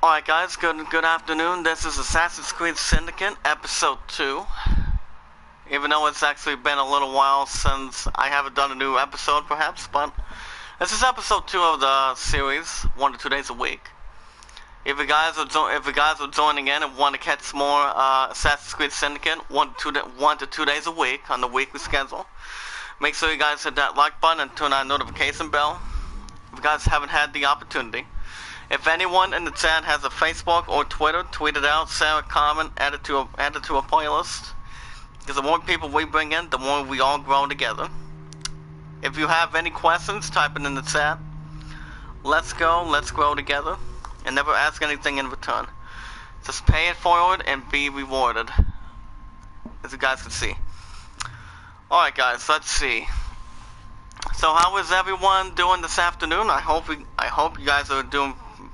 Alright guys, good afternoon. This is Assassin's Creed Syndicate, episode 2. Even though it's actually been a little while since I haven't done a new episode perhaps, but this is episode 2 of the series, 1 to 2 days a week. If you guys are joining in and want to catch more Assassin's Creed Syndicate 1 to 2 days a week on the weekly schedule, make sure you guys hit that like button and turn on notification bell. If you guys haven't had the opportunity, if anyone in the chat has a Facebook or Twitter, tweet it out, share a comment, add it to a playlist. Because the more people we bring in, the more we all grow together. If you have any questions, type it in the chat. Let's grow together, and never ask anything in return. Just pay it forward and be rewarded, as you guys can see. Alright guys, let's see. So how is everyone doing this afternoon? I hope you guys are doing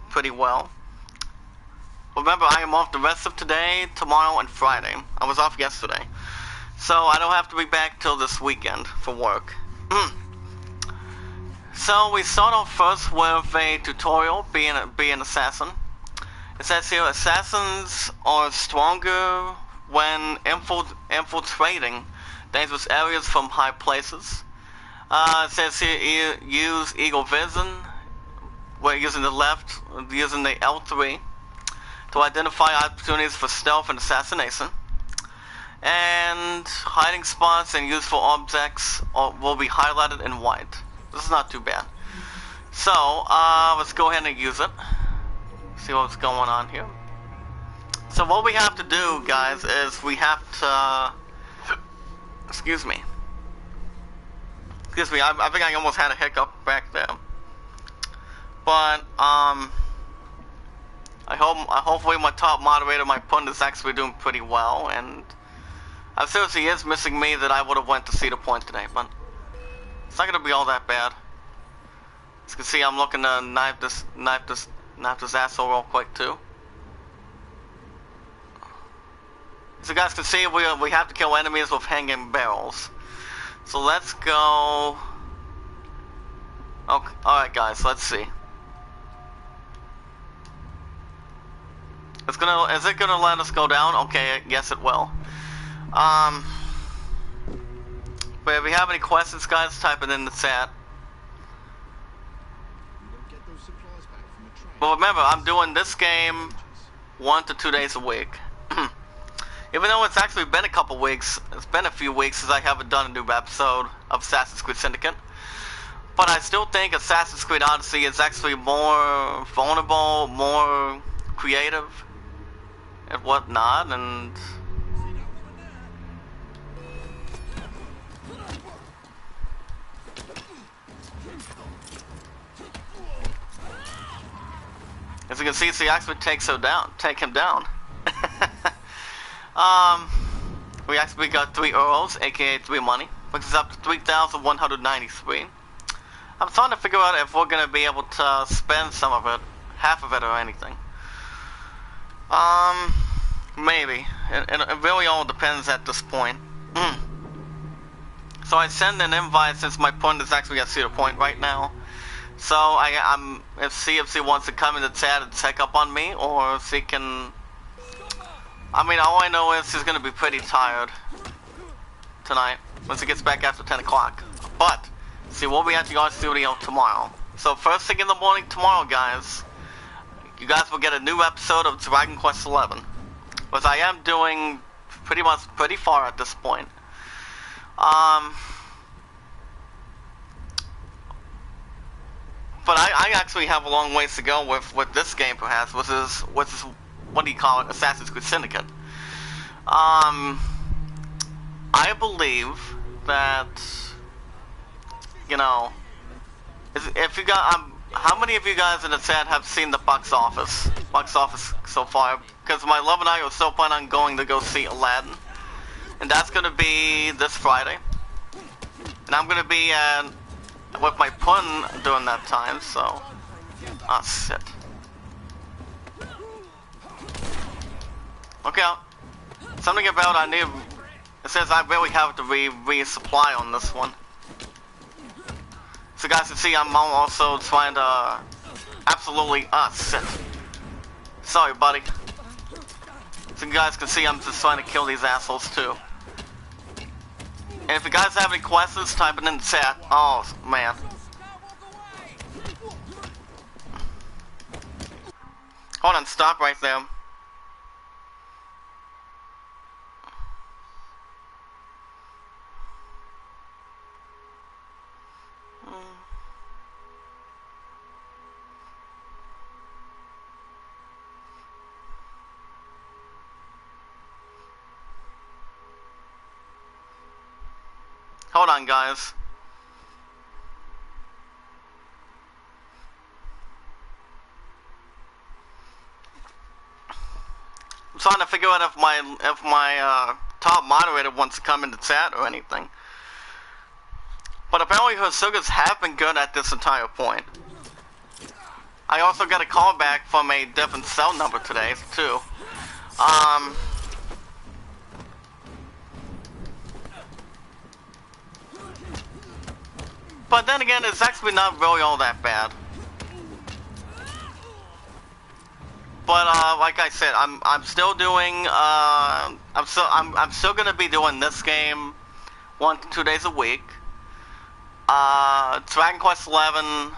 pretty well. Remember, I am off the rest of today, tomorrow, and Friday. I was off yesterday, so I don't have to be back till this weekend for work. So we start off first with a tutorial, be an assassin. It says here, assassins are stronger when infiltrating dangerous areas from high places. It says here, use eagle vision. We're using the L3 to identify opportunities for stealth and assassination. And hiding spots and useful objects will be highlighted in white. This is not too bad. So, let's go ahead and use it. See what's going on here. So what we have to do, guys, is we have to... Excuse me, I think I almost had a hiccup back there. But, hopefully my top moderator, my pundit, is actually doing pretty well, and I seriously is missing me that I would have went to Cedar Point today, but it's not gonna be all that bad. As you can see, I'm looking to knife this asshole real quick too. So you guys can see, we have to kill enemies with hanging barrels. So let's go. Okay, alright guys, let's see. Is it gonna let us go down? Okay, yes it will. But if you have any questions, guys, type it in the chat. But remember, I'm doing this game 1 to 2 days a week. Even though it's actually been a couple weeks, it's been a few weeks since I haven't done a new episode of Assassin's Creed Syndicate. But I still think Assassin's Creed Odyssey is actually more vulnerable, more creative, and whatnot, and... As you can see, he actually take him down. We actually got 3 euros, aka 3 money, which is up to 3,193. I'm trying to figure out if we're gonna be able to spend some of it, half of it, or anything. Maybe. It really all depends at this point. So I send an invite since my point is actually at Cedar Point right now. So if CFC wants to come in the chat and check up on me, or if he can. I mean, all I know is he's gonna be pretty tired tonight once he gets back after 10 o'clock. But see, we'll be at the art studio tomorrow. So first thing in the morning tomorrow, guys, you guys will get a new episode of Dragon Quest XI, which I am doing pretty far at this point. But I actually have a long ways to go with this game, perhaps, which is what do you call it? Assassin's Creed Syndicate. I believe that, you know, if you got, how many of you guys in the chat have seen the box office so far? Because my love and I are still planning on going to go see Aladdin, and that's gonna be this Friday, and I'm gonna be with my pun during that time. So, shit. Okay, something about it says I really have to resupply on this one. So guys can see I'm also trying to absolutely, shit. Sorry, buddy. So you guys can see I'm just trying to kill these assholes too. And if you guys have any questions, type it in the chat. Oh, man. Hold on, stop right there. Hold on, guys. I'm trying to figure out if my top moderator wants to come into chat or anything. But apparently her sugars have been good at this entire point. I also got a call back from a different cell number today too. But then again, it's actually not really all that bad. But like I said, I'm still doing I'm still gonna be doing this game 1 to 2 days a week. Dragon Quest 11,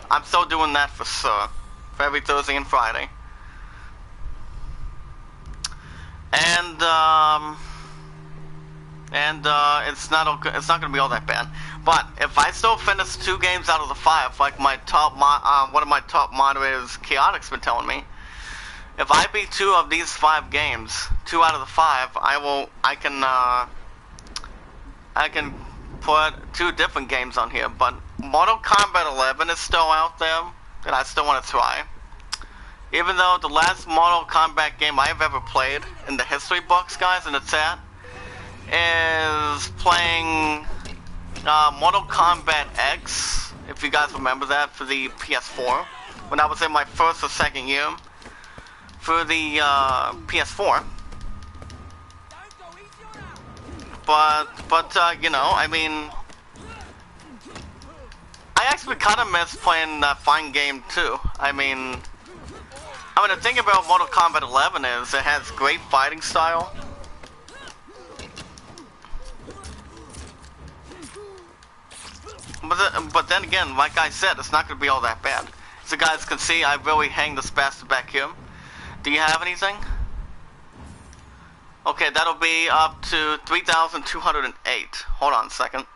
I'm still doing that for sure, for every Thursday and Friday. And it's not gonna be all that bad. But if I still finish 2 games out of the 5, like my top one of my top moderators, Chaotic's been telling me, if I beat 2 of these 5 games, 2 out of the 5, I can put 2 different games on here. But Mortal Kombat 11 is still out there, and I still want to try. Even though the last Mortal Kombat game I've ever played in the history books, guys, in the chat, is playing Mortal Kombat X, if you guys remember that, for the PS4, when I was in my first or second year for the PS4. But you know, I mean, I actually kind of miss playing that fine game too. I mean, the thing about Mortal Kombat 11 is it has great fighting style. But then again, like I said, it's not going to be all that bad. So you guys can see, I really hang this bastard back here. Do you have anything? Okay, that'll be up to 3,208. Hold on a second.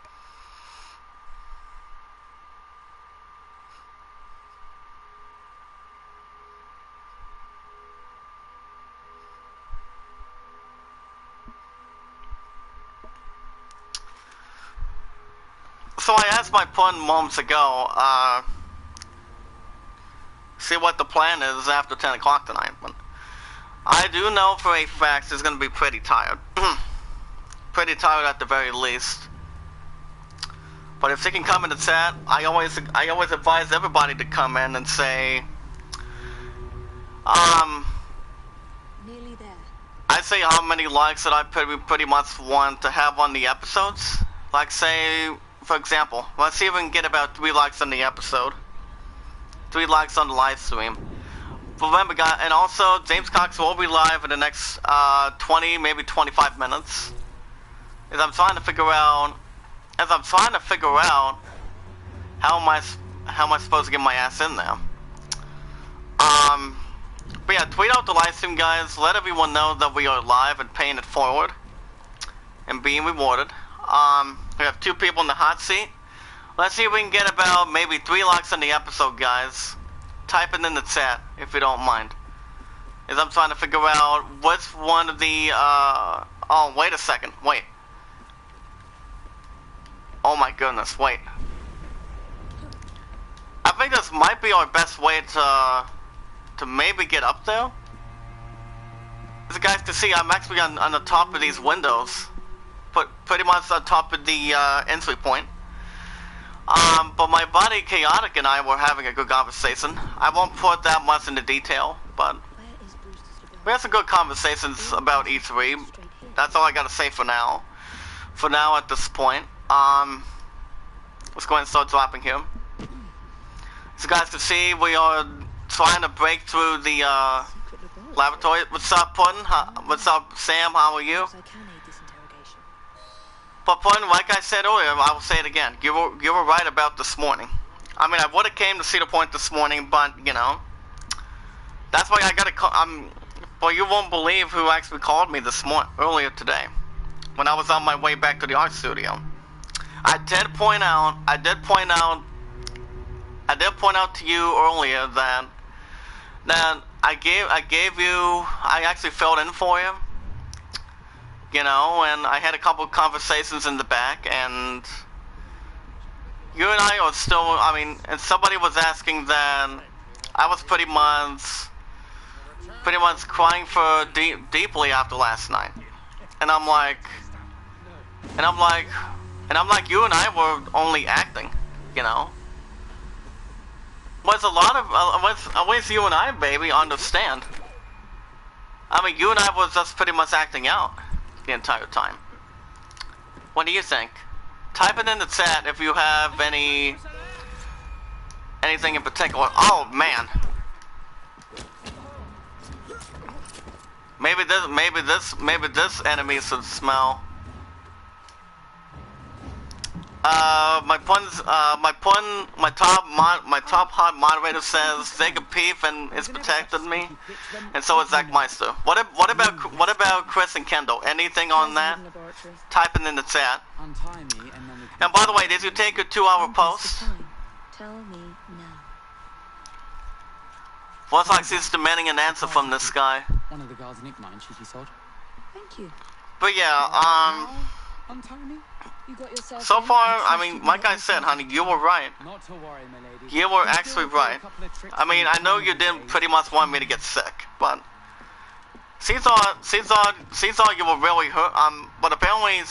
So I asked my pun moments ago, see what the plan is after 10 o'clock tonight. But I do know for a fact he's going to be pretty tired. Pretty tired at the very least. But if they can come in the chat, I always advise everybody to come in and say, nearly there. I say how many likes that I pretty much want to have on the episodes. Like say, for example, let's see if we can get about 3 likes on the episode. 3 likes on the live stream. Remember, guys, and also James Cox will be live in the next 20, maybe 25 minutes. As I'm trying to figure out, how am I supposed to get my ass in there? But yeah, tweet out the live stream, guys. Let everyone know that we are live and paying it forward and being rewarded. We have 2 people in the hot seat. Let's see if we can get about maybe 3 likes on the episode, guys. Type it in the chat if you don't mind. As I'm trying to figure out which one of the oh, wait a second. Wait. Oh my goodness, wait. I think this might be our best way to maybe get up there. As you guys can see, I'm actually on the top of these windows. Pretty much on top of the entry point. But my buddy Chaotic and I were having a good conversation. I won't put that much into detail, but we had some good conversations about E3. That's all I gotta say for now. For now, at this point. Let's go ahead and start dropping here. So you guys can see we are trying to break through the laboratory. What's up, Puddin'? What's up, Sam? How are you? I can aid this interrogation. But Puddin', like I said earlier, I will say it again. You were right about this morning. I mean, I would have came to Cedar Point this morning, but you know, that's why I gotta call. Well, you won't believe who actually called me earlier today, when I was on my way back to the art studio. I did point out to you earlier that I actually filled in for you, you know, and I had a couple of conversations in the back, and you and I are still, I mean, and somebody was asking that I was pretty much crying for deeply after last night, and I'm like, you and I were only acting, you know. Was a lot of, always you and I, baby, understand. I mean, you and I was just pretty much acting out the entire time. What do you think? Type it in the chat if you have anything in particular. Oh man. Maybe this enemy should smell. My top hot moderator says Jacob Peef and is protected me, and so is Zach Meister. What about Chris and Kendall? Anything on that? Type it in the chat. And by the way, did you take a 2-hour post? Tell me now. Looks like she's demanding an answer from this guy. One of the guards nicked mine, should be sold. Thank you. But yeah, Untie me? You got yourself so in? far, I mean, like I said, honey, you were right. Not to worry, my lady. You were actually right. I mean, I know you didn't pretty much want me to get sick, but seems all you were really hurt. But apparently,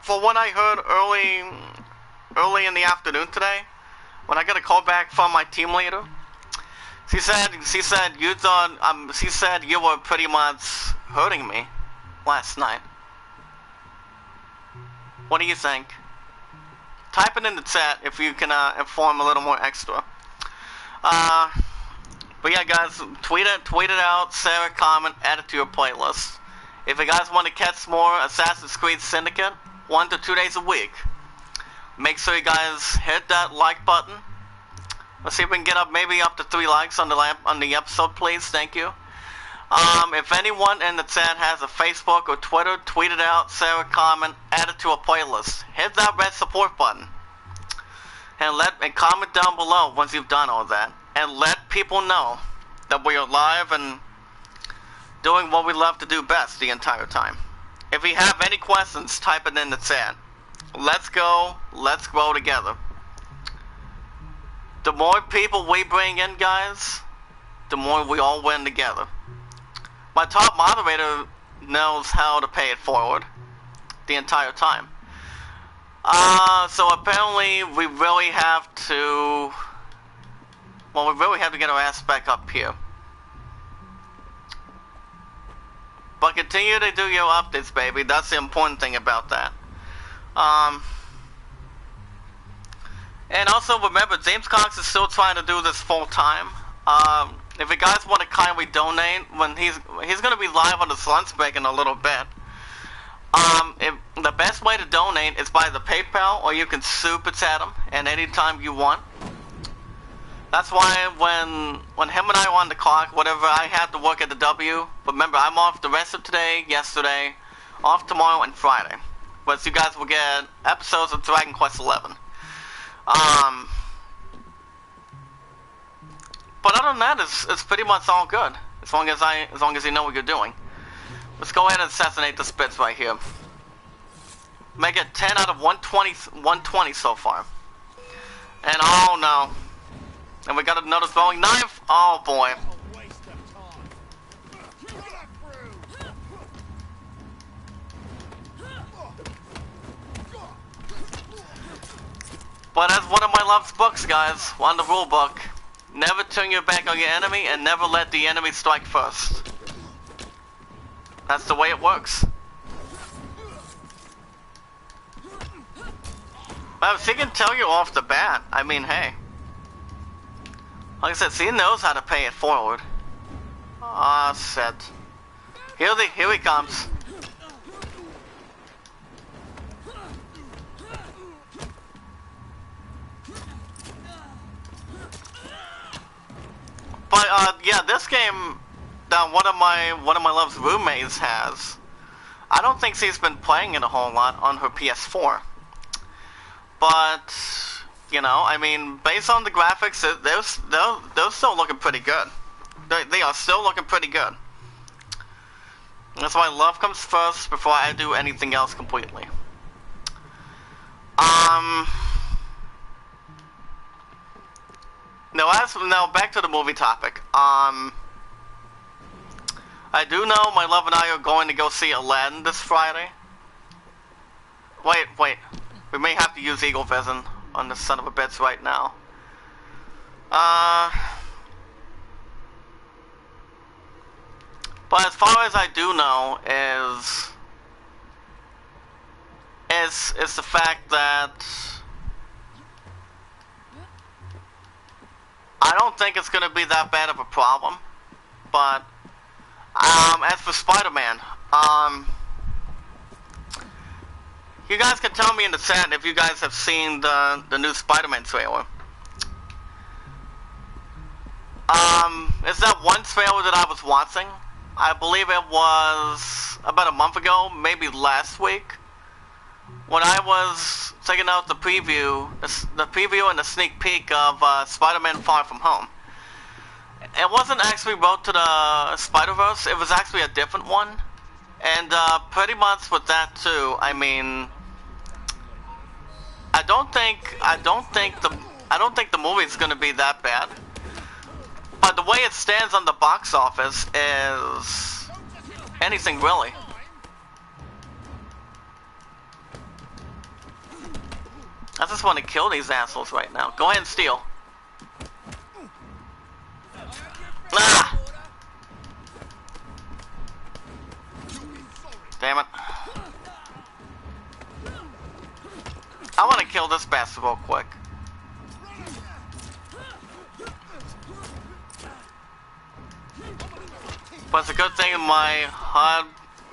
for what I heard early in the afternoon today, when I got a call back from my team leader, she said you were pretty much hurting me last night. What do you think? Type it in the chat if you can inform a little more extra. But yeah, guys, tweet it out, share a comment, add it to your playlist. If you guys want to catch more Assassin's Creed Syndicate, 1 to 2 days a week, make sure you guys hit that like button. Let's see if we can get maybe up to 3 likes on the episode, please. Thank you. If anyone in the chat has a Facebook or Twitter, tweet it out, share a comment, add it to a playlist. Hit that red support button. And comment down below once you've done all that. And let people know that we are live and doing what we love to do best the entire time. If you have any questions, type it in the chat. Let's go. Let's grow together. The more people we bring in, guys, the more we all win together. My top moderator knows how to pay it forward the entire time. So apparently we really have to get our ass back up here. But continue to do your updates, baby. That's the important thing about that. And also remember, James Cox is still trying to do this full time. If you guys want to kindly donate, when he's going to be live on his lunch break in a little bit. The best way to donate is by the PayPal, or you can super chat him at any time you want. That's why when him and I were on the clock, whatever, I had to work at the W. Remember, I'm off the rest of today, yesterday, off tomorrow and Friday. But you guys will get episodes of Dragon Quest XI. But other than that, it's pretty much all good. As long as you know what you're doing. Let's go ahead and assassinate this bitch right here. Make it 10 out of 120 so far. And oh no. And we got another throwing knife. Oh boy. But that's one of my love's books, guys. On the rule book. Never turn your back on your enemy and never let the enemy strike first. That's the way it works. Well, she can tell you off the bat. I mean, hey. Like I said, he knows how to pay it forward. Ah, shit. Here he comes. But yeah, this game that one of my love's roommates has. I don't think she's been playing it a whole lot on her PS4. But you know, I mean, based on the graphics, they're still looking pretty good. They are still looking pretty good. That's why love comes first before I do anything else completely. Now back to the movie topic. I do know my love and I are going to go see Aladdin this Friday. Wait. We may have to use Eagle Vision on this son of a bitch right now. But as far as I do know is the fact that I don't think it's gonna be that bad of a problem. But as for Spider-Man, you guys can tell me in the chat if you guys have seen the new Spider-Man trailer. Is that one trailer that I was watching? I believe it was about a month ago, maybe last week, when I was checking out the preview and the sneak peek of Spider-Man Far From Home. It wasn't actually Road to the Spider-Verse, it was actually a different one. And pretty much with that too, I mean, I don't think the movie's gonna be that bad. But the way it stands on the box office is anything really. I just want to kill these assholes right now. Go ahead and steal. Ah! Damn it. I want to kill this bastard real quick. But it's a good thing my hard,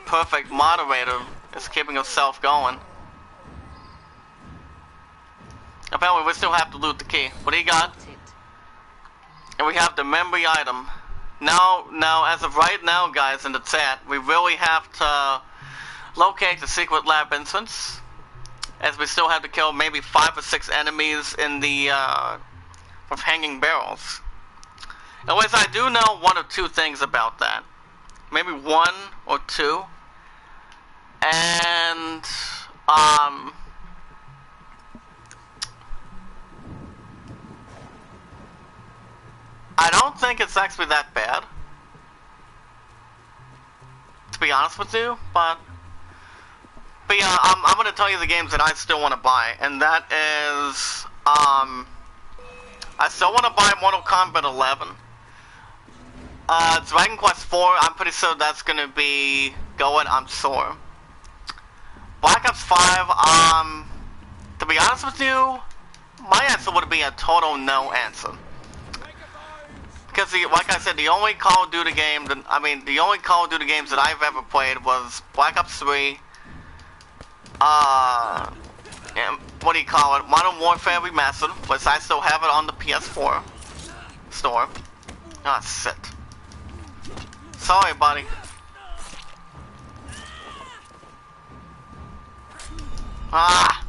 perfect moderator is keeping himself going. Apparently we still have to loot the key. What do you got? And we have the memory item. Now, as of right now, guys, in the chat, we really have to locate the secret lab entrance, as we still have to kill maybe 5 or 6 enemies in the with hanging barrels. Anyways, I do know 1 or 2 things about that. Maybe 1 or 2. And I don't think it's actually that bad, to be honest with you, but yeah, I'm gonna tell you the games that I still want to buy, and that is, I still want to buy Mortal Kombat 11, Dragon Quest 4, I'm pretty sure that's gonna be going, I'm sure. Black Ops 5, to be honest with you, my answer would be a total no answer. Because, like I said, the only Call of Duty game that, the only Call of Duty games that I've ever played was Black Ops 3, and what do you call it, Modern Warfare Remastered, which I still have it on the PS4 store. Ah, shit. Sorry, buddy. Ah!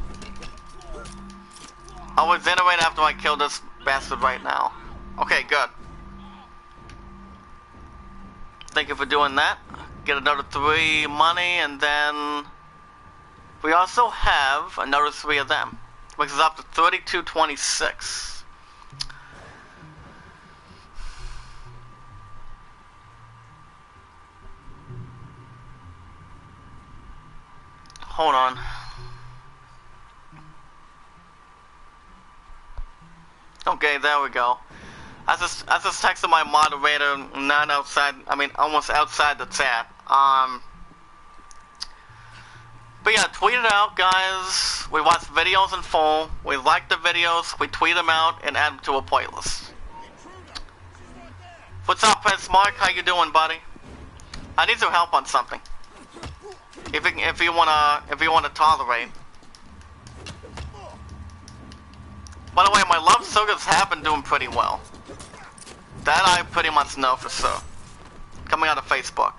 I will incinerate after I kill this bastard right now. Okay, good. Thank you for doing that. Get another 3 money, and then we also have another 3 of them, which is up to 3226. Hold on. Okay, there we go. I just texted my moderator, not outside, almost outside the chat. But yeah, tweet it out, guys. We watch videos in full. We like the videos. We tweet them out and add them to a playlist. What's up, Prince Mark? How you doing, buddy? I need some help on something. If you wanna tolerate. By the way, my love sagas have been doing pretty well. That I pretty much know for sure. Coming out of Facebook.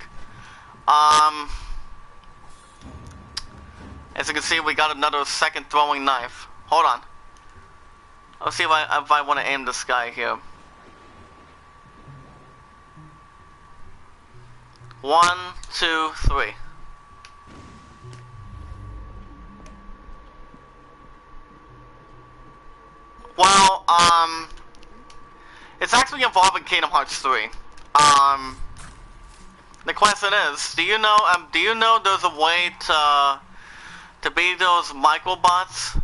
As you can see, we got another second throwing knife. Hold on. Let's see if I want to aim this guy here. 1, 2, 3. Well, it's actually involving Kingdom Hearts 3. The question is, do you know there's a way to beat those microbots?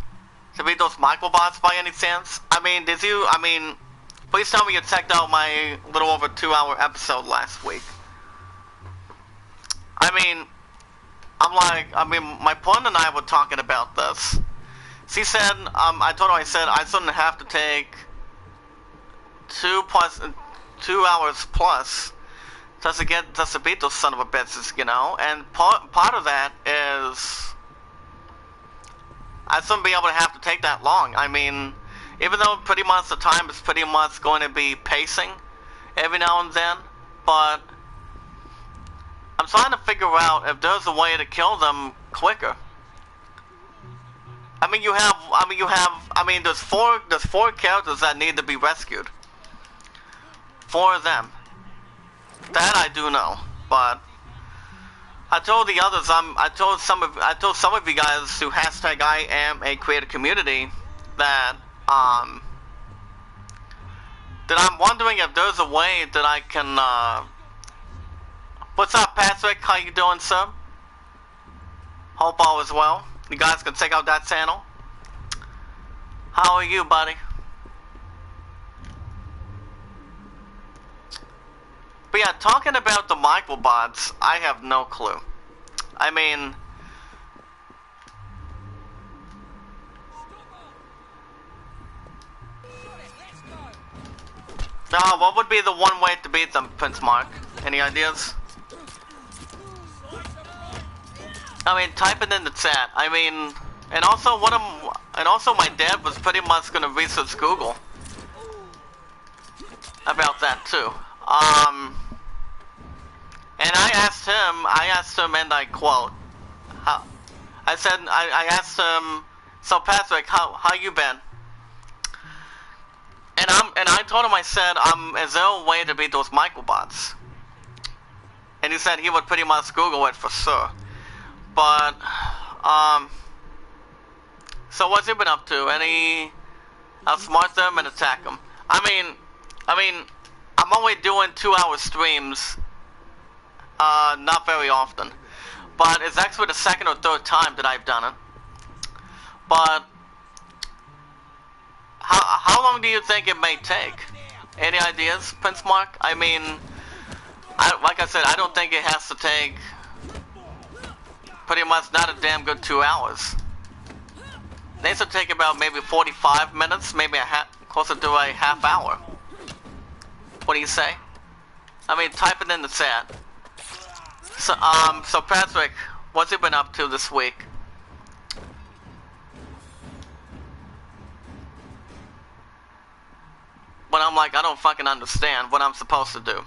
To beat those microbots by any chance? Please tell me you checked out my little over 2-hour episode last week. My partner and I were talking about this. She said, I told her, I shouldn't have to take 2 hours plus just to beat those son of a bitches, you know? And part of that is I shouldn't be able to have to take that long. Even though pretty much the time is pretty much going to be pacing every now and then, but I'm trying to figure out if there's a way to kill them quicker. There's four characters that need to be rescued. 4 of them. That I do know, but I told the others, I told some of you guys who hashtag I am a creator community that I'm wondering if there's a way that I can, what's up, Patrick? How you doing, sir? Hope all is well. You guys can check out that channel. How are you, buddy? But yeah, talking about the microbots, I have no clue. What would be the one way to beat them, Prince Mark? Any ideas? Type it in the chat. And also my dad was pretty much gonna research Google about that too. And I asked him, and I quote, I asked him, so Patrick, how you been? And I told him, I said, is there a way to beat those microbots? And he said he would pretty much Google it for sure. But, so what's he been up to? Any, outsmart them and attack them? I'm only doing 2-hour streams, not very often. But it's actually the 2nd or 3rd time that I've done it. But, how long do you think it may take? Any ideas, Prince Mark? Like I said, I don't think it has to take pretty much not a damn good 2 hours. It needs to take about maybe 45 minutes, maybe closer to a half hour. What do you say? Type it in the chat. So Patrick, what's he been up to this week? But I'm like, I don't fucking understand what I'm supposed to do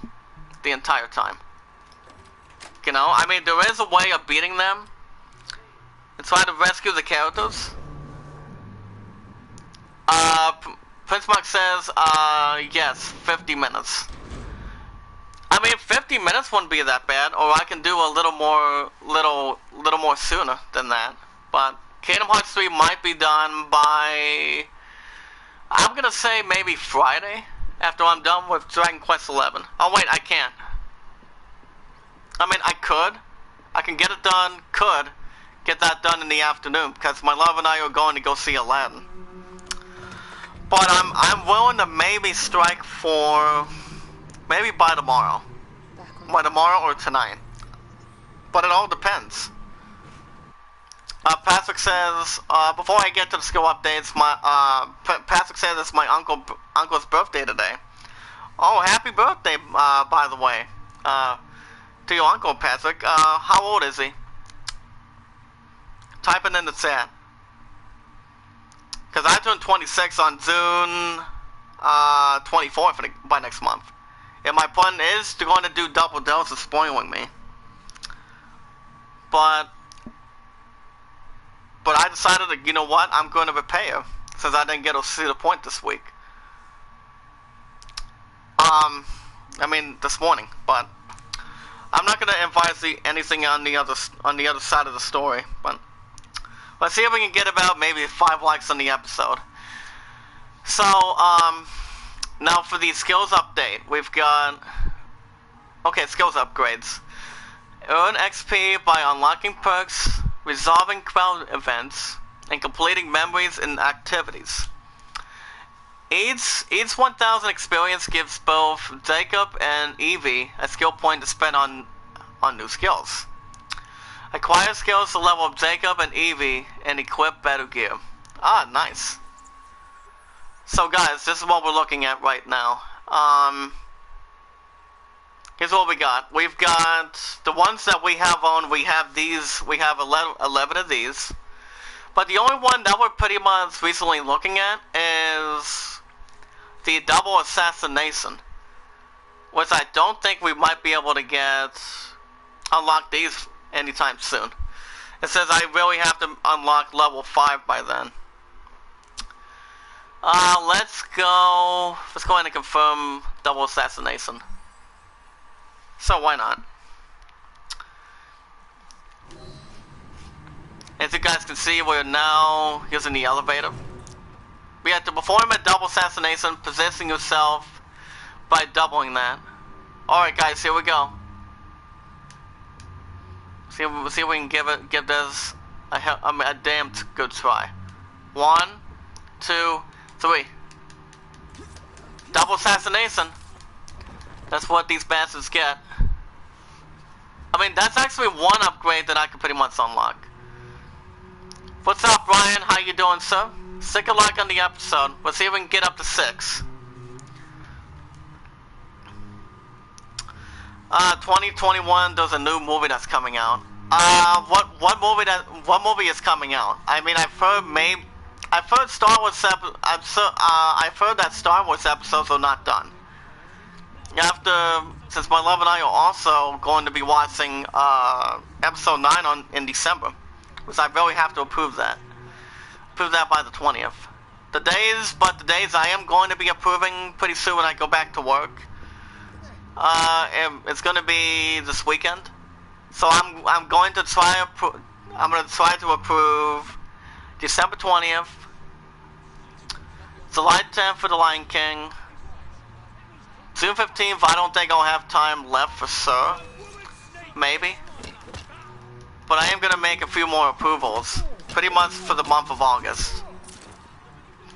the entire time. You know, there is a way of beating them and trying to rescue the characters. Prince Mark says, yes, 50 minutes. 50 minutes wouldn't be that bad, or I can do a little more sooner than that. But Kingdom Hearts 3 might be done by, I'm gonna say maybe Friday, after I'm done with Dragon Quest 11. Oh wait, I can't. I can get it done, get that done in the afternoon, because my love and I are going to go see Aladdin. But I'm willing to maybe strike for, maybe by tomorrow. By tomorrow or tonight. But it all depends. Patrick says, before I get to the skill updates, Patrick says it's my uncle's birthday today. Oh, happy birthday, by the way. To your uncle, Patrick. How old is he? Type it in the chat. Because I turn 26 on June 24th by next month. And my plan is to going to do double doses, spoiling me. But I decided that, you know what, I'm going to repay her, since I didn't get to see the point this week. I mean, this morning, but I'm not going to advise anything on the other side of the story, but let's see if we can get about maybe 5 likes on the episode. So, now for the skills update, we've got, okay, skills upgrades. Earn XP by unlocking perks, resolving crowd events, and completing memories and activities. Each 1,000 experience gives both Jacob and Evie a skill point to spend on new skills. Acquire skills to level up Jacob and Evie and equip better gear. Ah, nice. So guys, this is what we're looking at right now. Here's what we got. We've got the ones that we have on, we have these, we have 11 of these. But the only one that we're pretty much recently looking at is the double assassination, which I don't think we might be able to unlock these anytime soon. It says I really have to unlock level 5 by then. Let's go ahead and confirm double assassination. So why not? As you guys can see, we're now using the elevator. We have to perform a double assassination, possessing yourself by doubling that. Alright guys, here we go. See if we can give this a damn good try. 1, 2, 3. Double assassination. That's what these bastards get. I mean, that's actually one upgrade that I can pretty much unlock. What's up, Brian? How you doing, sir? Stick a like on the episode. Let's see if we can get up to 6. 2021, there's a new movie that's coming out. What movie is coming out? I mean, I've heard Star Wars I've heard that Star Wars episodes are not done. Since my love and I are also going to be watching episode 9 in December, which I really have to approve that. Approve that by the 20th. The days I am going to be approving pretty soon when I go back to work. It's going to be this weekend. So I'm going to try to approve December 20th, July 10th for The Lion King. June 15th, I don't think I'll have time left for sure. Maybe. But I am going to make a few more approvals. Pretty much for the month of August.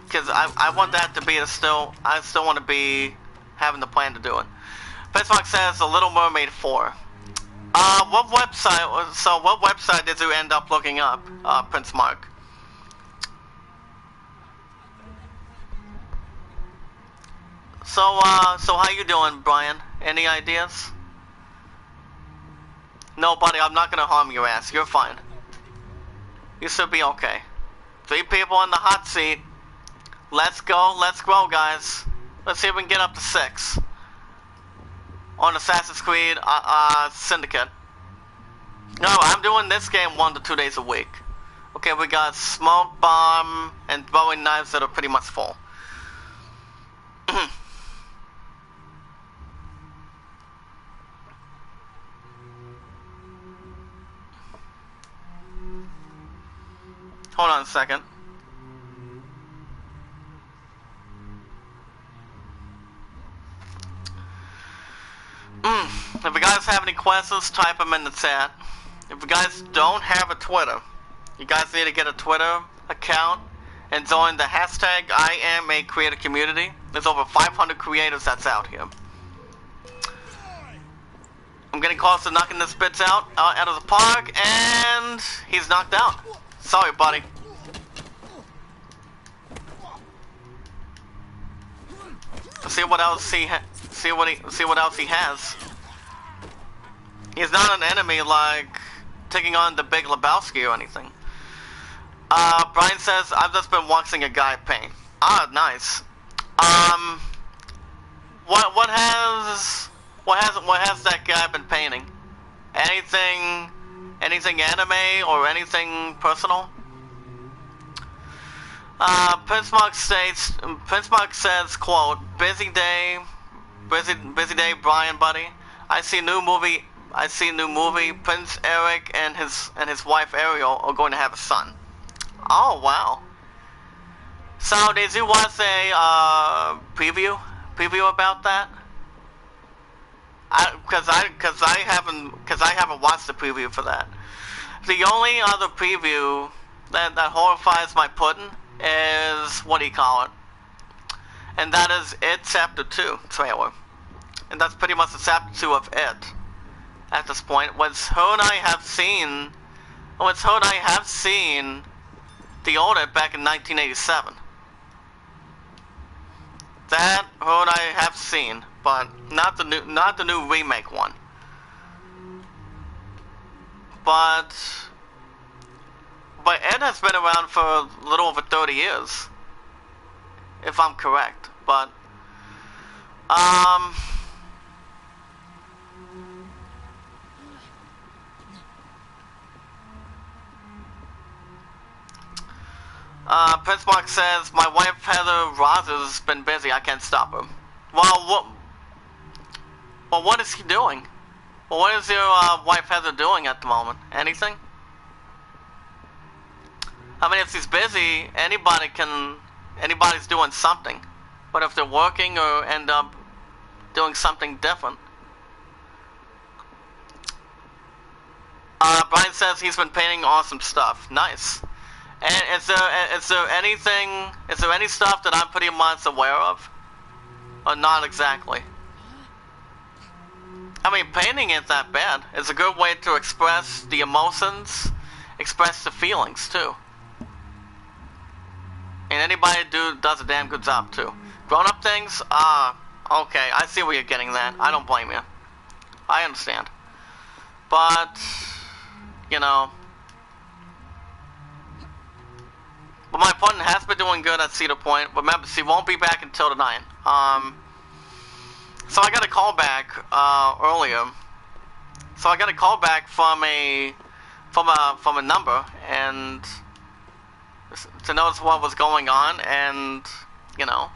Because I want that to be I still want to be having the plan to do it. Facebook says The Little Mermaid 4. What website did you end up looking up, Prince Mark? So how you doing, Brian? Any ideas? No, buddy, I'm not gonna harm your ass. You're fine. You should be okay. 3 people in the hot seat. Let's go, guys. Let's see if we can get up to 6. On Assassin's Creed, Syndicate. No, I'm doing this game 1 to 2 days a week. Okay, we got smoke bomb and throwing knives that are pretty much full. Hold on a second. If you guys have any questions, type them in the chat. If you guys don't have a Twitter, you guys need to get a Twitter account and join the hashtag #IamACreator community. There's over 500 creators that's out here. I'm getting close to knocking this bitch out of the park, and he's knocked out. Sorry, buddy. See what else he see what else he has. He's not an enemy like taking on the Big Lebowski or anything. Brian says, I've just been watching a guy paint. Ah, nice. What has that guy been painting? Anything anime or anything personal? Prince Mark says, quote, busy day, Brian buddy. I see new movie. Prince Eric and his wife Ariel are going to have a son. Oh wow. So did you watch a preview about that? Because I haven't watched the preview for that. The only other preview that horrifies my pudding is, what do you call it? And that is It Chapter 2 trailer. And that's pretty much the Chapter 2 of It at this point. When her and I have seen the old It back in 1987. That her and I have seen, but not the new remake one. But Ed has been around for a little over 30 years, if I'm correct. But Prince Mark says, my wife Heather Rosas has been busy. I can't stop her. Well, what is she doing? Well, what is your wife Heather doing at the moment? Anything? I mean, if she's busy, anybody's doing something. But if they're working or end up doing something different. Brian says he's been painting awesome stuff. Nice. And is there any stuff that I'm pretty much aware of? Or not exactly? I mean, painting ain't that bad. It's a good way to express the emotions, express the feelings too. And anybody does a damn good job too. Grown-up things? Okay, I see where you're getting that. I don't blame you. I understand. But, you know. But my opponent has been doing good at Cedar Point. Remember, she won't be back until tonight. So I got a call back earlier. So I got a call back from a number, and to notice what was going on, and you know,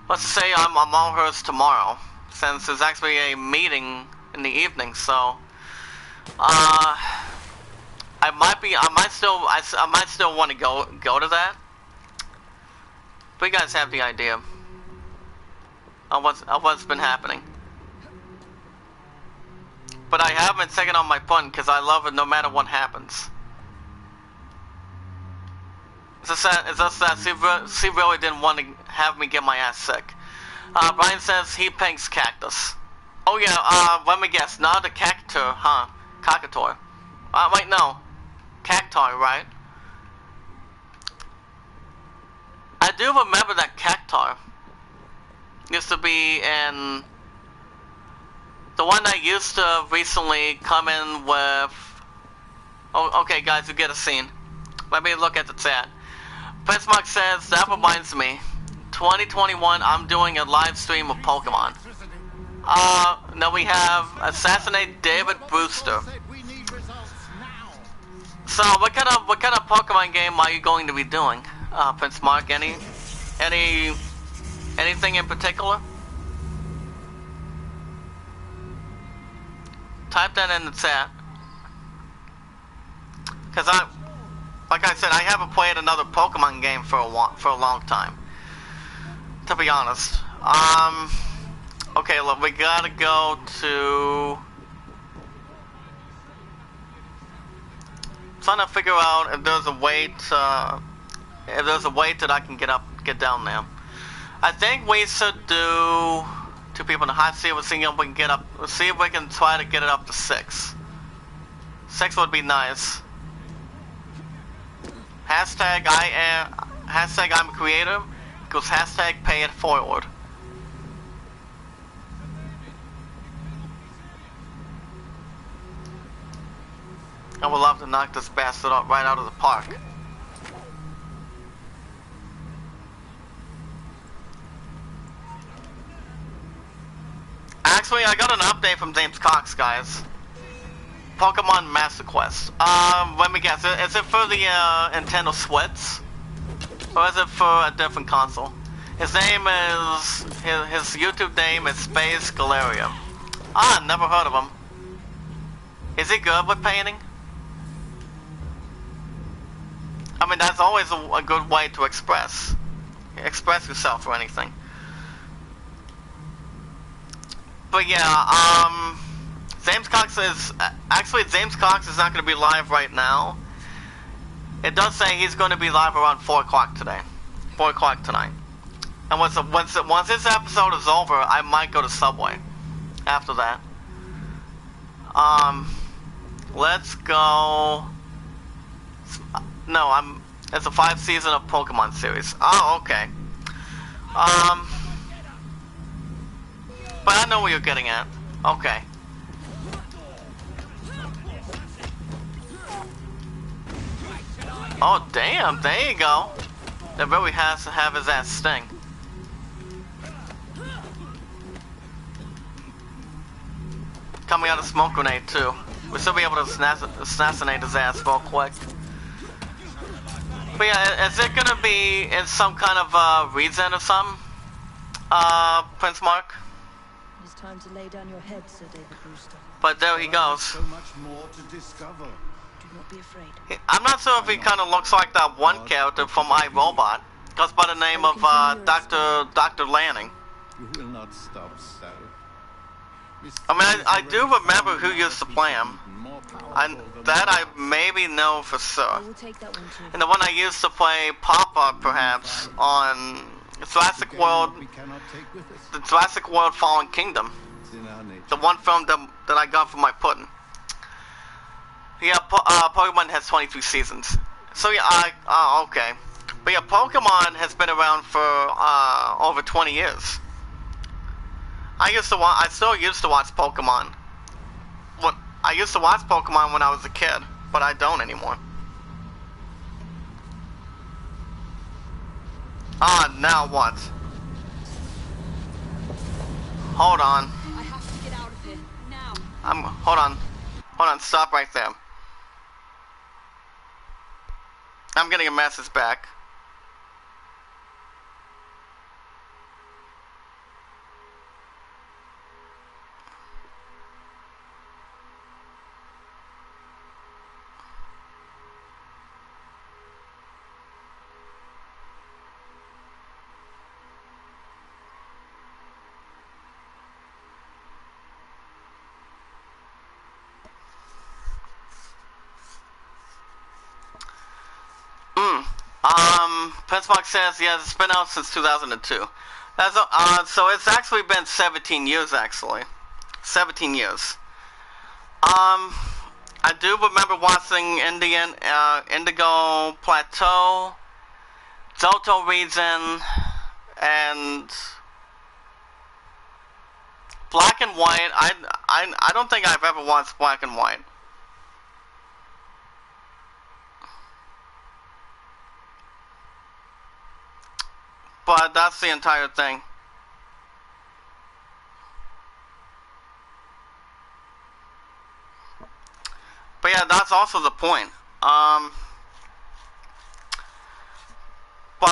let's just say I'm all hers tomorrow, since there's actually a meeting in the evening. So I might still want to go to that. But you guys have the idea of what's been happening. But I have been taking on my pun because I love it no matter what happens. It's just that she really didn't want to have me get my ass sick. Brian says he paints cactus. Oh yeah, let me guess, not a cactur, huh? Cockatoy. Wait, no. Cacti, right? I do remember that cacti used to be in the one that used to recently come in with. Oh, okay, guys, you get a scene. Let me look at the chat. Prince Mark says, that reminds me, 2021, I'm doing a live stream of Pokemon. Now we have Assassinate David Brewster. So, what kind of Pokemon game are you going to be doing, Prince Mark? Anything in particular? Type that in the chat. Cause like I said, I haven't played another Pokemon game for a long time. To be honest. Okay, look, we gotta go to. Trying to figure out if there's a way that I can get down there. I think we should do 2 people in the hot seat. We'll see if we can get up. Let's see if we can try to get it up to 6. 6 would be nice. Hashtag I'm a creator equals hashtag pay it forward. I would love to knock this bastard out right out of the park. Actually, I got an update from James Cox, guys. Pokemon Master Quest. Let me guess. Is it for the Nintendo Switch, or is it for a different console? His name is his YouTube name is Space Galeria. Ah, never heard of him. Is he good with painting? I mean, that's always a good way to express yourself or anything. But yeah, James Cox is not going to be live right now. It does say he's going to be live around 4 o'clock today, 4 o'clock tonight. And once this episode is over, I might go to Subway. After that, let's go. No, it's a 5-season of Pokemon series. Oh, okay. But I know what you're getting at. Okay. Oh, damn, there you go. That really has to have his ass sting. Coming out of smoke grenade, too. We'll still be able to assassinate his ass real quick. But yeah, is it gonna be in some kind of reason or something? Prince Mark? It's time to lay down your head, Sir David Brewster. But there he goes. So much more to discover. Do not be afraid. I'm not sure if he kind of looks like that one character from iRobot. Goes by the name of Dr. Lanning. You will not stop, sir. I mean, I do remember who used to play him. That I maybe know for sure. I will take that one too. And the one I used to play Papa, perhaps, on Jurassic World, the Jurassic World Fallen Kingdom. The one film that I got for my pudding. Yeah, Pokemon has 22 seasons. So yeah, okay. But yeah, Pokemon has been around for over 20 years. I still used to watch Pokemon. I used to watch Pokemon when I was a kid, but I don't anymore. Ah, now what? Hold on. I have to get out of here now. Hold on, stop right there. I'm getting a message back. Petsbox says, yeah, it's been out since 2002. So it's actually been 17 years, actually. 17 years. I do remember watching Indigo Plateau, Zoto Region, and Black and White. I don't think I've ever watched Black and White. But that's the entire thing. But yeah, that's also the point. But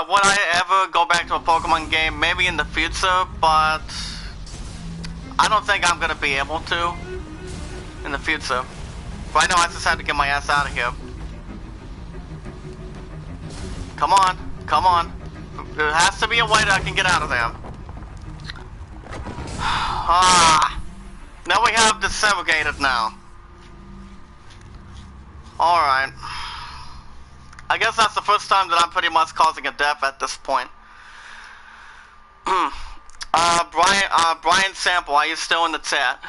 would I ever go back to a Pokemon game? Maybe in the future, but I don't think I'm gonna be able to in the future. Right now, I just had to get my ass out of here. Come on, come on. There has to be a way that I can get out of there. Now we have Disintegrated now. Alright. I guess that's the first time that I'm pretty much causing a death at this point. Brian Sample, are you still in the chat?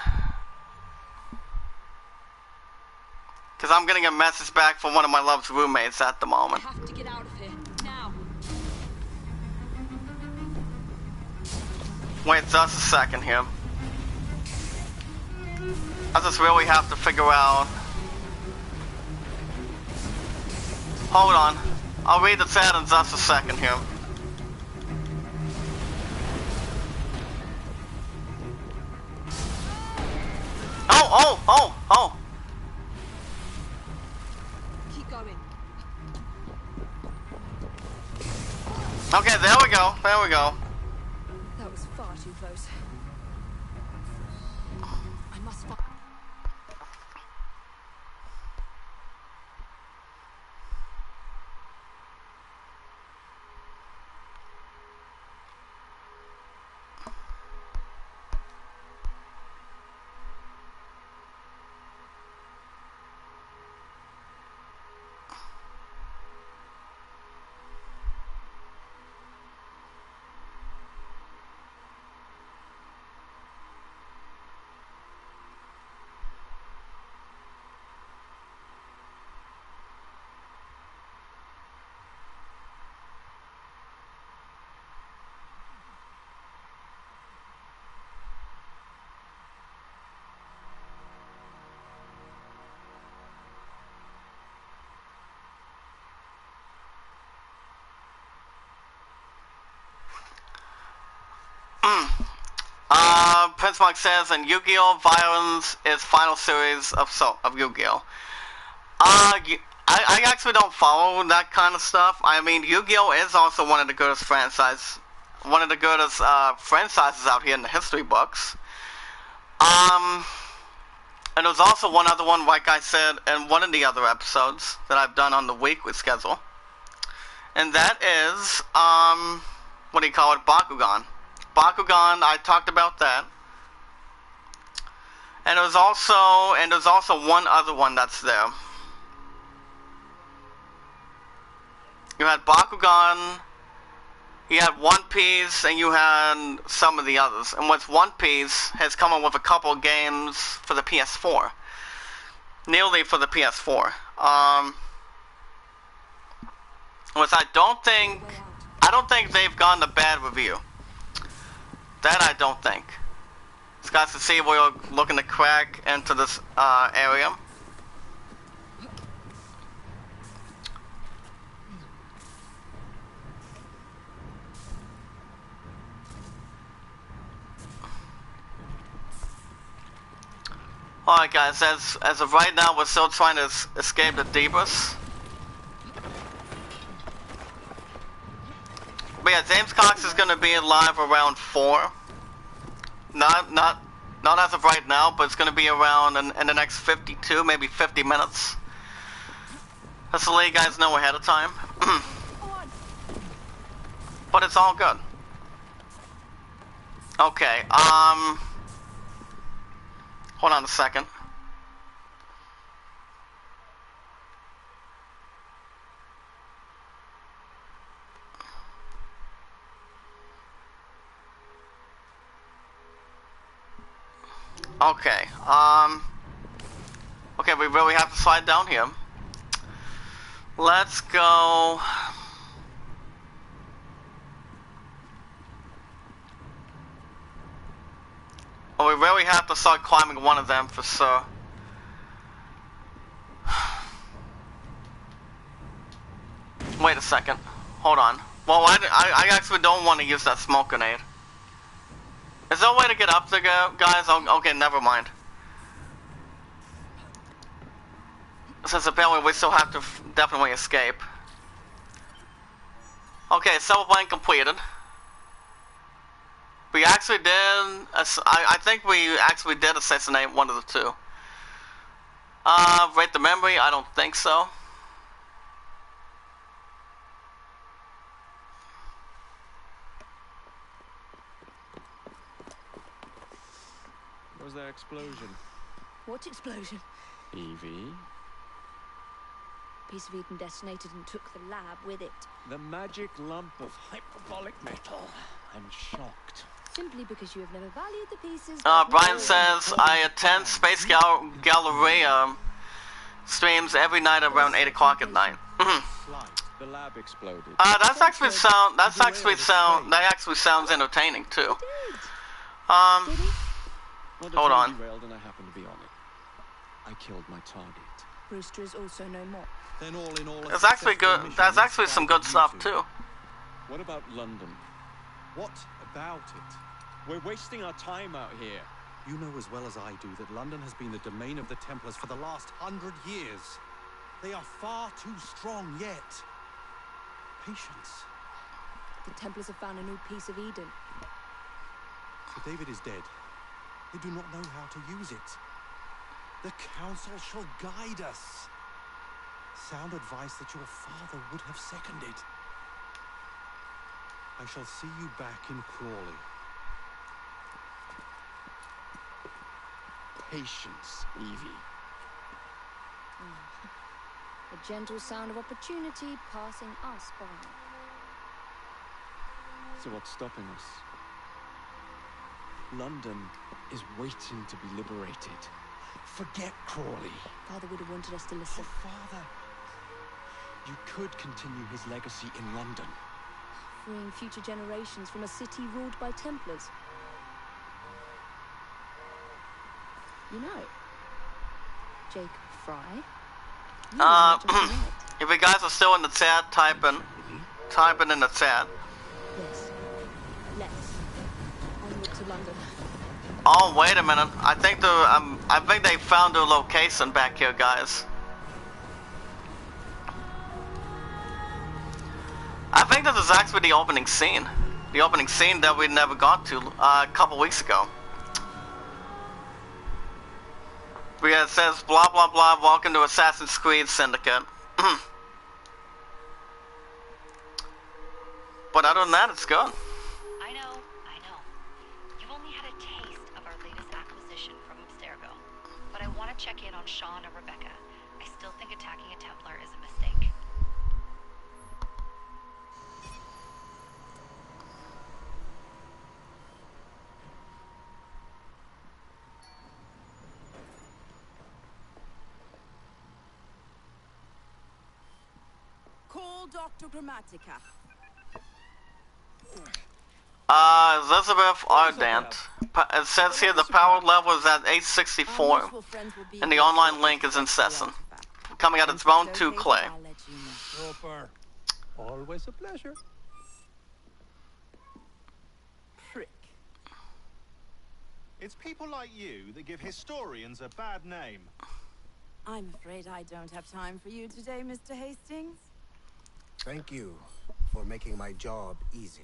Because I'm getting a message back from one of my love's roommates at the moment. I have to get out of here now. Wait just a second here. I just really have to figure out Hold on. I'll read the chat in just a second here. Oh! Keep going. Okay, there we go. There we go. That was far too close. I must find... Prince Mark says, and Yu-Gi-Oh! Violence is final series of Yu-Gi-Oh! I actually don't follow that kind of stuff. I mean, Yu-Gi-Oh! Is also one of the greatest franchises out here in the history books. And there's also one other one, like I said in one of the other episodes that I've done on the weekly schedule. And that is, what do you call it? Bakugan. Bakugan, I talked about that. And there's also one other one that's there. You had Bakugan, you had One Piece, and you had some of the others. And with One Piece has come up with a couple of games for the PS4. Nearly for the PS4. Which I don't think they've gotten a bad review. That I don't think. It's got to see we're looking to crack into this area. Alright guys, as of right now we're still trying to escape the Debris. But yeah, James Cox is going to be live around 4. Not as of right now, but it's going to be around in the next 52, maybe 50 minutes. Just to let you guys know ahead of time. But it's all good. Okay, hold on a second. Okay, okay, we really have to slide down here. Let's go. Oh, we really have to start climbing one of them for sure. Wait a second. Hold on. Well, I actually don't want to use that smoke grenade. Is there a way to get up there, guys? Okay, never mind. Since apparently we still have to definitely escape. Okay, cell plan completed. We actually did, I think we actually did assassinate one of the two. Rate the memory? I don't think so. Was there explosion? What explosion? Evie? Piece of Eden detonated and took the lab with it. The magic lump of hyperbolic metal. I'm shocked. Simply because you have never valued the pieces. Brian says, I attend Space Galleria streams every night around 8 o'clock at night. The lab exploded. That actually sounds entertaining too. Well, hold on. Derailed and I happened to be on it. I killed my target. Brewster is also no more. Then all in all, a It's actually successful good. mission There's actually some good inspired stuff you two. too. What about London? What about it? We're wasting our time out here. You know as well as I do that London has been the domain of the Templars for the last 100 years. They are far too strong yet. Patience. The Templars have found a new piece of Eden. Sir David is dead. They do not know how to use it. The Council shall guide us. Sound advice that your father would have seconded. I shall see you back in Crawley. Patience, Evie. A gentle sound of opportunity passing us by. So what's stopping us? London is waiting to be liberated. Forget Crawley. Father would have wanted us to listen. Father, you could continue his legacy in London. Freeing future generations from a city ruled by Templars. You know, Jacob Fry. you know not just right. If you guys are still in the chat, type in the chat. Yes. Let's. Onward to London. Oh, wait a minute. I think they found a location back here, guys. I think this is actually the opening scene. The opening scene that we never got to a couple weeks ago. Where it says blah blah blah, welcome to Assassin's Creed Syndicate. But other than that, it's good. I know. You've only had a taste of our latest acquisition from Abstergo. But I want to check in on Sean and Rebecca. I still think attacking a Templar is a mistake. Call Dr. Grammatica. Elizabeth Ardent. It says here the power level is at 864, and the online link is incessant. Coming out its bone to Clay. Roper, always a pleasure. Prick. It's people like you that give historians a bad name. I'm afraid I don't have time for you today, Mr. Hastings. Thank you for making my job easy.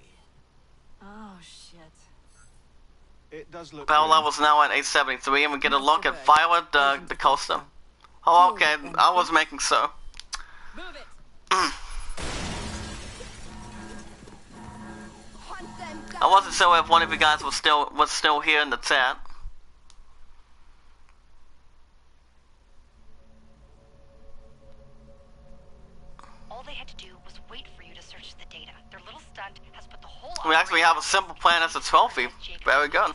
Oh, shit. It does look Power grim. level's now at 873, and we get a look at Violet DaCosta. Oh, okay. I was making so. Move it. Hunt them down. I wasn't sure if one of you guys was still here in the chat. All they had to do was wait for you to search the data. Their little stunt has put the whole We actually have a simple plan as a trophy. Very good.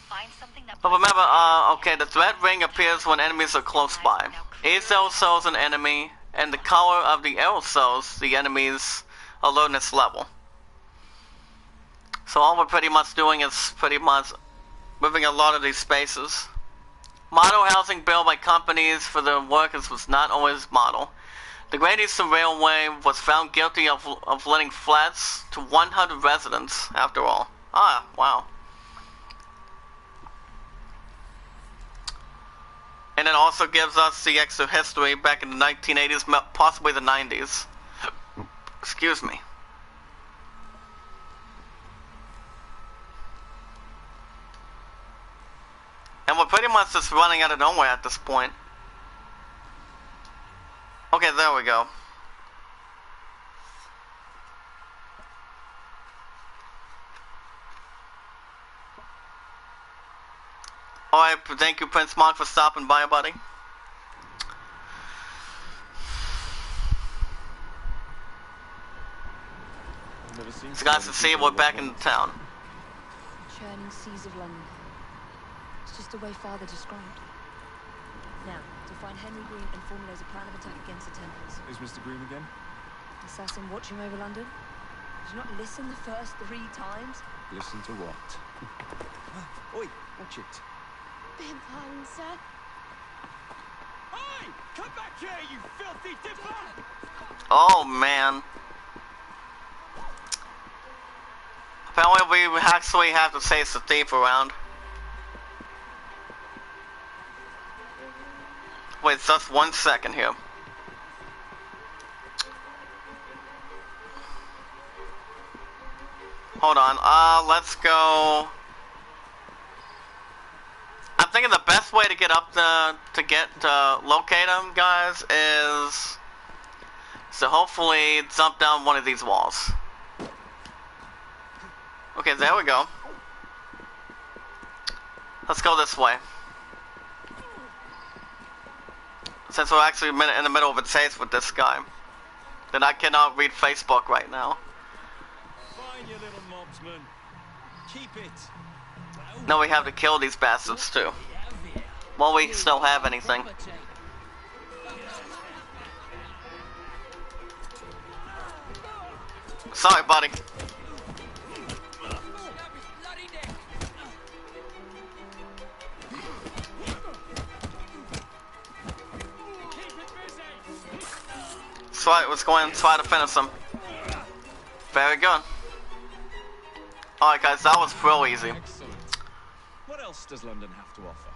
Find something that But remember, okay, the threat ring appears when enemies are close by. Each aerosol is an enemy, and the color of the aerosols, the enemy's alertness level. So all we're pretty much doing is pretty much moving a lot of these spaces. Model housing built by companies for their workers was not always model. The Great Eastern Railway was found guilty of letting flats to 100 residents, after all. Ah, wow. And it also gives us the extra history back in the 1980s, possibly the 90s. Excuse me. And we're pretty much just running out of nowhere at this point. Okay, there we go. Alright, thank you Prince Mark for stopping by, buddy. So guys can see we're back in town. Churning seas of London. It's just the way Father described. Now, to find Henry Green and formulate a plan of attack against the Templars. Is Mr. Green again? Assassin watching over London? Did you not listen the first 3 times? Listen to what? Oi, watch it. Beg pardon, sir. Hey! Come back here, you filthy dipper! Oh man. Apparently we actually have to chase the thief around. Wait, just 1 second here. Hold on, let's go. I'm thinking the best way to get up locate them, guys, is to hopefully jump down one of these walls. Okay, there we go. Let's go this way. Since we're actually in the middle of a chase with this guy, then I cannot read Facebook right now. Fine, you little mobsman. Keep it. Now we have to kill these bastards too. While we still have anything. Sorry, buddy. So let's go and try to finish him. Very good. Alright guys, that was real easy. Excellent. What else does London have to offer?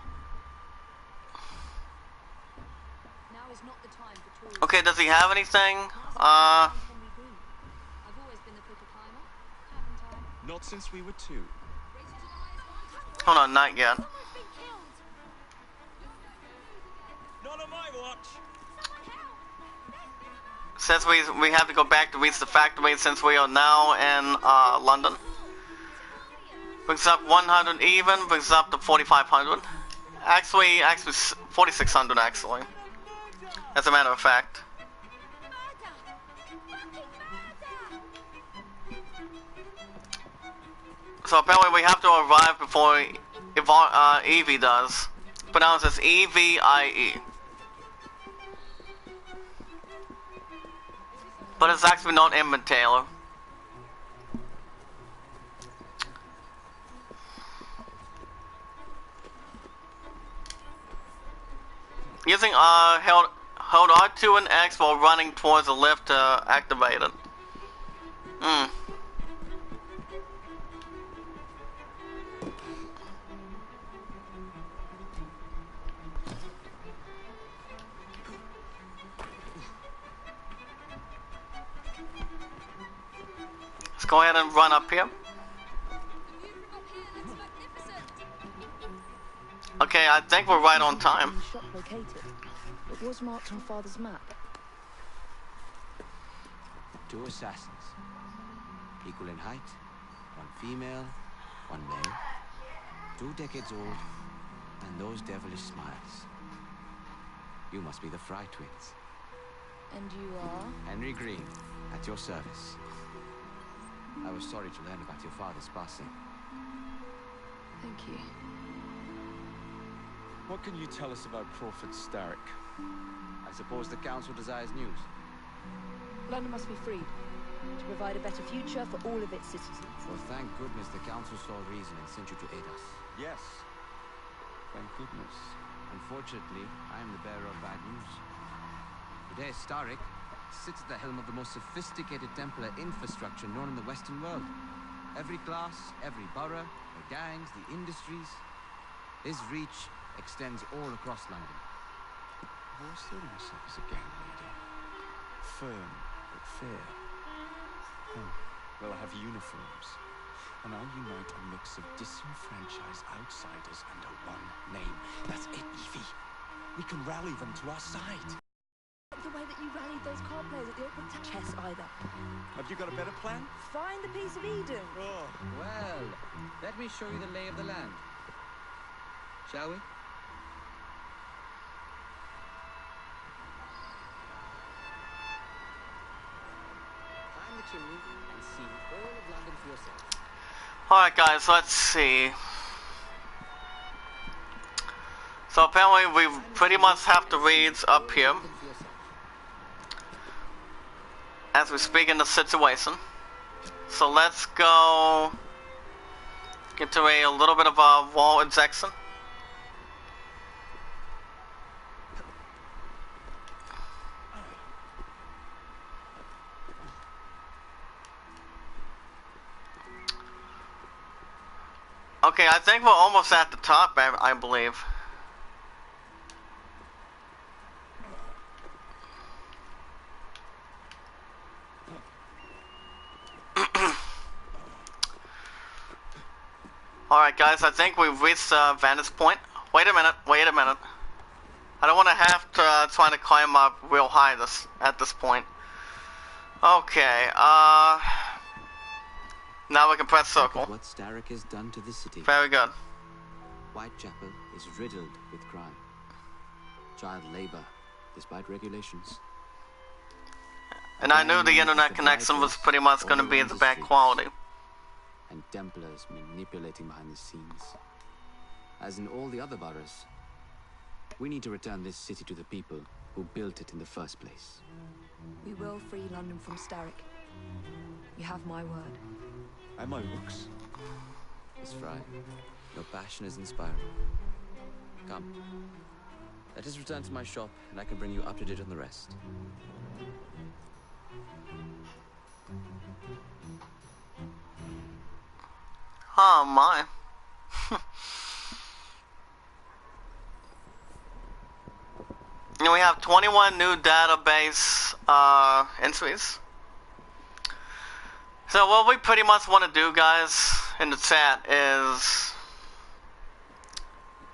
Now is not the time for tourists. Okay, does he have anything? I've always been the quicker climber, haven't I? Not since we were 2. Hold on, not yet. Not on my watch. Since we have to go back to reach the factory since we are now in London. Brings up 100 even, brings up to 4,500. Actually 4,600 actually. As a matter of fact. So apparently we have to arrive before Evie does. Pronounced as E-V-I-E. But it's actually not Emmett Taylor. Using hold R2 and X while running towards the lift to activate it. Let's go ahead and run up here. Okay, I think we're right on time. Shop located. It was marked on Father's map. 2 assassins. Equal in height. 1 female, 1 male. 2 decades old. And those devilish smiles. You must be the Fry twins. And you are? Henry Green, at your service. I was sorry to learn about your father's passing. Thank you. What can you tell us about Crawford Starrick? I suppose the council desires news. London must be freed to provide a better future for all of its citizens. Well, thank goodness the council saw reason and sent you to aid us. Yes. Thank goodness. Unfortunately, I am the bearer of bad news. Today, Starrick sits at the helm of the most sophisticated Templar infrastructure known in the Western world. Every class, every borough, the gangs, the industries. His reach extends all across London. I've always thought of myself as a gang leader. Firm, but fair. Well, I have uniforms. And I'll unite a mix of disenfranchised outsiders under one name. That's it, Evie. We can rally them to our side. The way that you rallied those card players at the open chess either. Have you got a better plan? Find the piece of Eden. Oh. Well, let me show you the lay of the land. Shall we? Climb the chimney and see all of London for yourself. Alright guys, let's see. So apparently we pretty much have to read up here as we speak in the situation. So let's go get to a little bit of a wall injection. Okay, I think we're almost at the top, I believe. Alright guys, I think we've reached vantage point. Wait a minute. I don't want to have to try to climb up real high at this point. Okay, now we can press circle. Look at what Starrick has done to the city. Very good. Whitechapel is riddled with crime. Child labor, despite regulations. And I knew the internet connection was pretty much going to be the bad quality. And Templars manipulating behind the scenes. As in all the other boroughs, we need to return this city to the people who built it in the first place. We will free London from Starrick. You have my word. And my looks. Miss Fry, your passion is inspiring. Come, let us return to my shop, and I can bring you up to date on the rest. Oh my. And we have 21 new database entries. So what we pretty much want to do, guys, in the chat is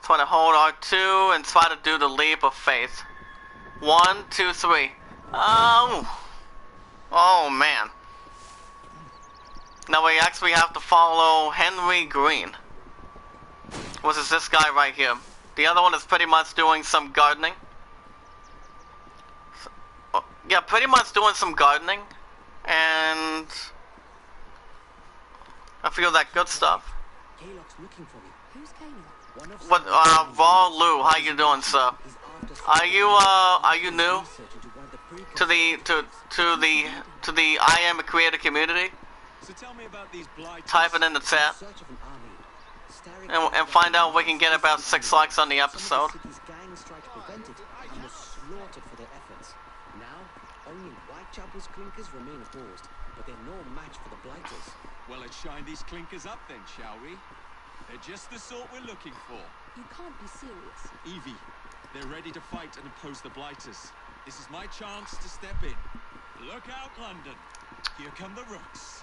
try to hold R2 and try to do the leap of faith. 1, 2, 3. Oh man. Now we actually have to follow Henry Green, which is this guy right here. The other one is pretty much doing some gardening. Yeah, pretty much doing some gardening, and I feel that good stuff. Kaylock's looking for me. Who's Kaylock? What, Raw Lou, how you doing, sir? Are you new to the I Am a Creator community? So tell me about these blighters. Type it in the chat and find out if we can get about 6 likes on the episode. Only Whitechapel's clinkers remain opposed, but they're no match for the blighters. Well, let's shine these clinkers up then, shall we? They're just the sort we're looking for. You can't be serious. Evie, they're ready to fight and oppose the blighters. This is my chance to step in. Look out, London. Here come the rooks.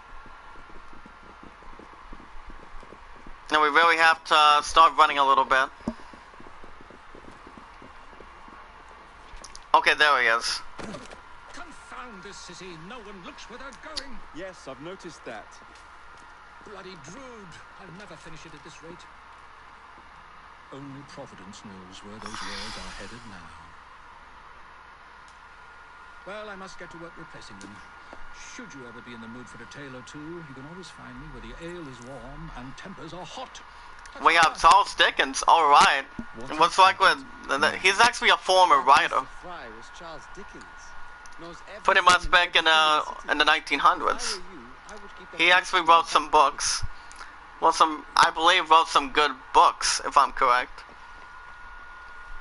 Now we really have to start running a little bit. Okay, there he is. Confound this city. No one looks where they're going. Yes, I've noticed that. Bloody Drood. I'll never finish it at this rate. Only Providence knows where those worlds are headed now. Well, I must get to work replacing them. Should you ever be in the mood for a tale or two, you can always find me where the ale is warm and tempers are hot. We have Charles Dickens, alright. And what's like with... He's actually a former writer. Fry was Charles Dickens. Pretty much back in the 1900s. He actually wrote some books. Well, I believe wrote some good books, if I'm correct.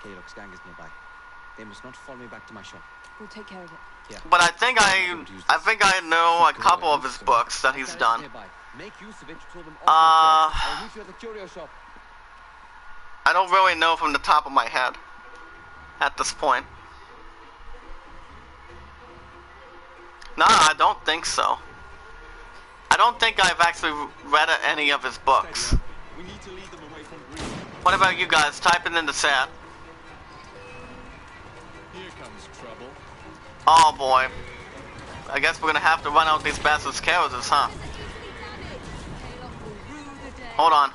Kaylock's gang is nearby. They must not follow me back to my shop. We'll take care of it. Yeah. But I think I know a couple of his books that he's done. Make use of it to throw them off my tracks. I'll meet you at the curio shop. I don't really know from the top of my head at this point. Nah, I don't think so. I don't think I've actually read any of his books. We need to lead them away from Green. What about you guys? Type it in the chat. Here comes trouble. Oh boy. I guess we're gonna have to run out these bastards' carriages, huh? Hold on.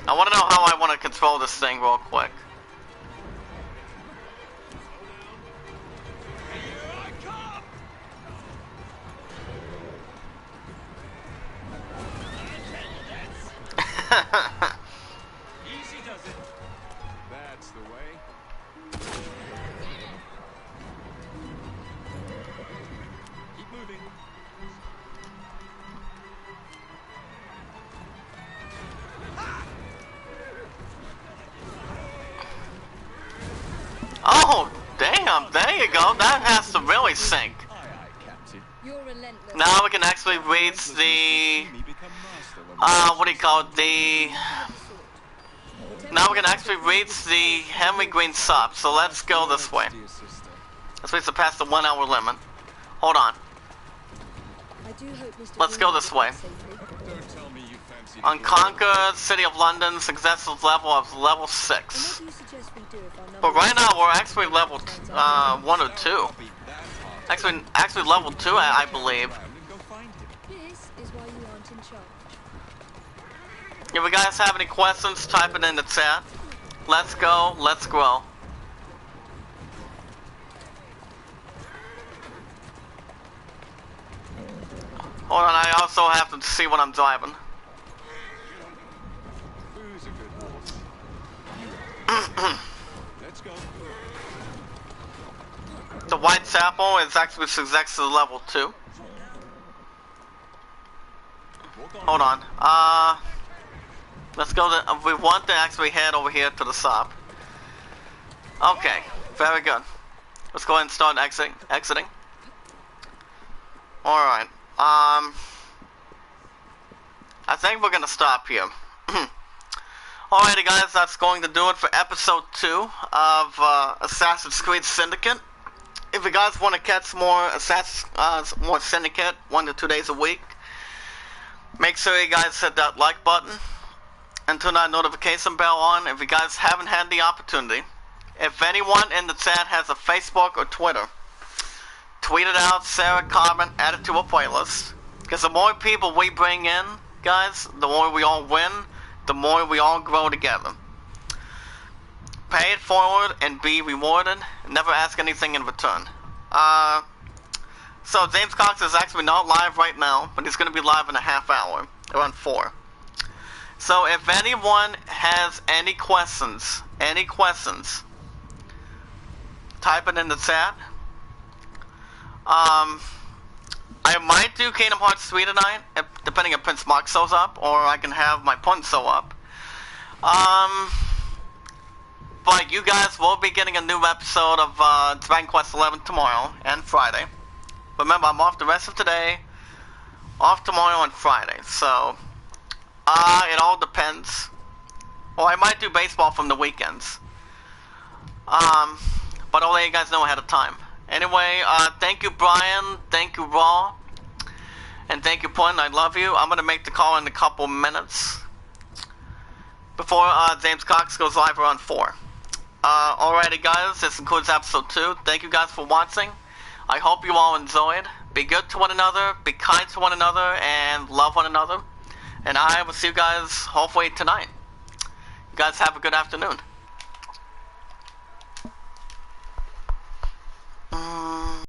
I wanna know how I wanna control this thing real quick. Easy does it. That's the way. Keep moving. Oh, damn, there you go. That has to really sink. Aye, aye, Captain. You're relentless. Now we can actually reach the... Me become master what do you call it? Now we're gonna actually reach the Henry Green sub, so let's go this way. Let's reach past the 1 hour limit. Hold on. Let's go this way. Unconquered, City of London, successful level of level 6. But right now we're actually level 1 or 2. Actually level 2, I believe. If you guys have any questions, type it in the chat. Let's go, let's grow. Hold on, I also have to see what I'm driving. Let's go. The Whitechapel is actually success to level 2. Hold on. Let's go to, we want to actually head over here to the shop. Okay, very good. Let's go ahead and start exiting. Alright, I think we're gonna stop here. Alrighty guys, that's going to do it for episode 2 of Assassin's Creed Syndicate. If you guys want to catch more more Syndicate 1 to 2 days a week, make sure you guys hit that like button and turn that notification bell on if you guys haven't had the opportunity. If anyone in the chat has a Facebook or Twitter, tweet it out, share a comment, add it to a playlist. Because the more people we bring in, guys, the more we all win, the more we all grow together. Pay it forward and be rewarded. Never ask anything in return. So James Cox is actually not live right now, but he's going to be live in a half hour, around 4. So if anyone has any questions, type it in the chat. I might do Kingdom Hearts 3 tonight, depending if Prince Mark shows up, or I can have my punt show up. But you guys will be getting a new episode of Dragon Quest XI tomorrow and Friday. Remember, I'm off the rest of today, off tomorrow and Friday, so it all depends. Or I might do baseball from the weekends. But I'll let you guys know ahead of time. Anyway, thank you Brian, thank you Raw, and thank you Point, I love you. I'm going to make the call in a couple minutes before James Cox goes live around 4. Alrighty guys, this concludes episode 2. Thank you guys for watching. I hope you all enjoyed. Be good to one another, be kind to one another, and love one another. And I will see you guys hopefully tonight. You guys have a good afternoon.